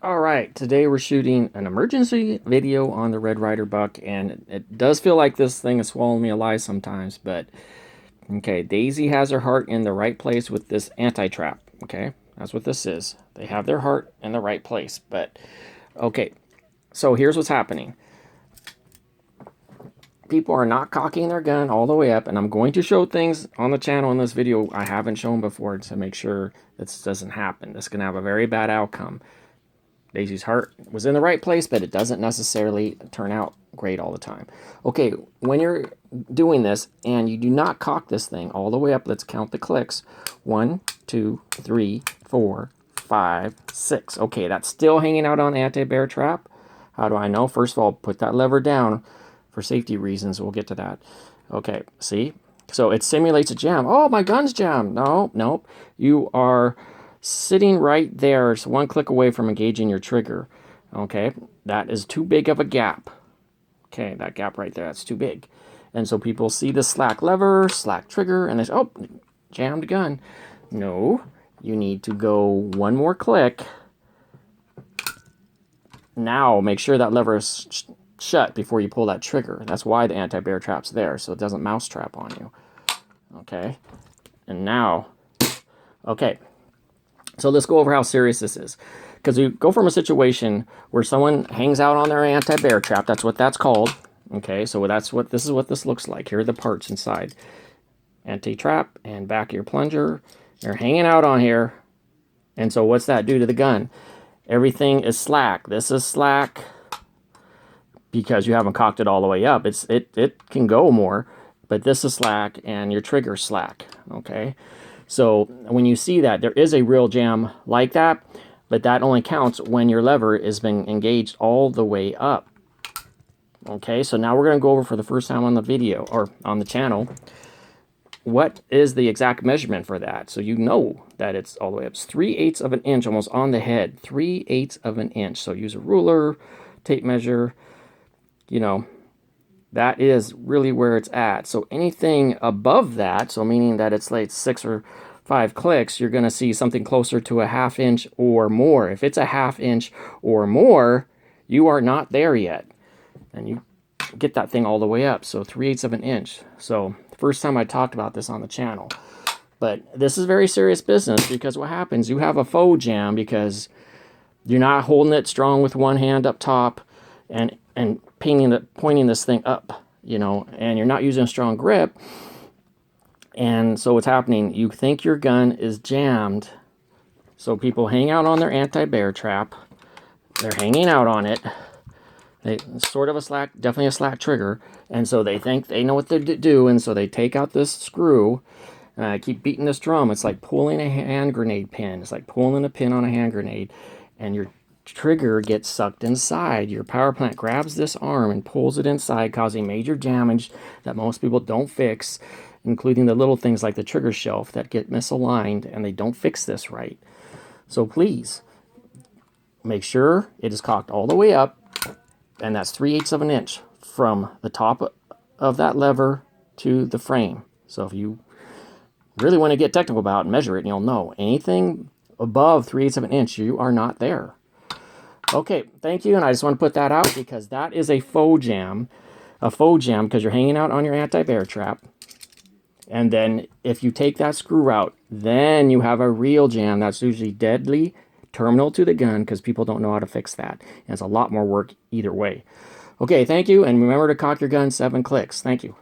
All right, today we're shooting an emergency video on the Red Ryder buck, and it does feel like this thing is swallowing me alive sometimes, but okay, Daisy has her heart in the right place with this anti-trap, okay? That's what this is. They have their heart in the right place, but okay, so here's what's happening. People are not cocking their gun all the way up, and I'm going to show things on the channel in this video I haven't shown before to make sure this doesn't happen. This can have a very bad outcome. Daisy's heart was in the right place, but it doesn't necessarily turn out great all the time. Okay, when you're doing this and you do not cock this thing all the way up, let's count the clicks. 1, 2, 3, 4, 5, 6. Okay, that's still hanging out on anti-bear trap. How do I know? First of all, put that lever down for safety reasons. We'll get to that. Okay, see? So it simulates a jam. Oh, my gun's jammed. No, nope. You are sitting right there. It's one click away from engaging your trigger. Okay, that is too big of a gap. Okay, that gap right there, that's too big. And so people see the slack lever, slack trigger, and they say, oh, jammed gun. No, you need to go one more click. Now make sure that lever is shut before you pull that trigger. That's why the anti-bear trap's there, so it doesn't mouse trap on you. Okay, and now, okay, so let's go over how serious this is. Because you go from a situation where someone hangs out on their anti-bear trap, that's what that's called. Okay, so this is what this looks like. Here are the parts inside. Anti-trap and back of your plunger. You're hanging out on here. And so what's that do to the gun? Everything is slack. This is slack because you haven't cocked it all the way up. It can go more, but this is slack and your trigger's slack. Okay, so when you see that, there is a real jam like that, but that only counts when your lever is being engaged all the way up. Okay, so now we're going to go over for the first time on the video, or on the channel, what is the exact measurement for that. So you know that it's all the way up. It's 3/8 of an inch, almost on the head. 3/8 of an inch. So use a ruler, tape measure, you know, that is really where it's at. So anything above that, so meaning that it's like 6 or 5 clicks, you're going to see something closer to a 1/2 inch or more. If it's a 1/2 inch or more, you are not there yet. And you get that thing all the way up. So 3/8 of an inch. So first time I talked about this on the channel. But this is very serious business, because what happens, you have a faux jam because you're not holding it strong with one hand up top and pointing this thing up, you know, and you're not using a strong grip. And so what's happening, you think your gun is jammed. So people hang out on their anti-bear trap. They're hanging out on it. It's sort of a slack, definitely a slack trigger. And so they think they know what to do. And so they take out this screw. And I keep beating this drum. It's like pulling a hand grenade pin. It's like pulling a pin on a hand grenade. And your trigger gets sucked inside. Your power plant grabs this arm and pulls it inside, causing major damage that most people don't fix, including the little things like the trigger shelf that get misaligned, and they don't fix this right. So please make sure it is cocked all the way up, and that's 3/8 of an inch from the top of that lever to the frame. So if you really want to get technical about it and measure it, and you'll know anything above 3/8 of an inch, you are not there. Okay, thank you, and I just want to put that out because that is a faux jam. A faux jam because you're hanging out on your anti-bear trap. And then if you take that screw out, then you have a real jam that's usually deadly, terminal to the gun, because people don't know how to fix that. And it's a lot more work either way. Okay, thank you, and remember to cock your gun 7 clicks. Thank you.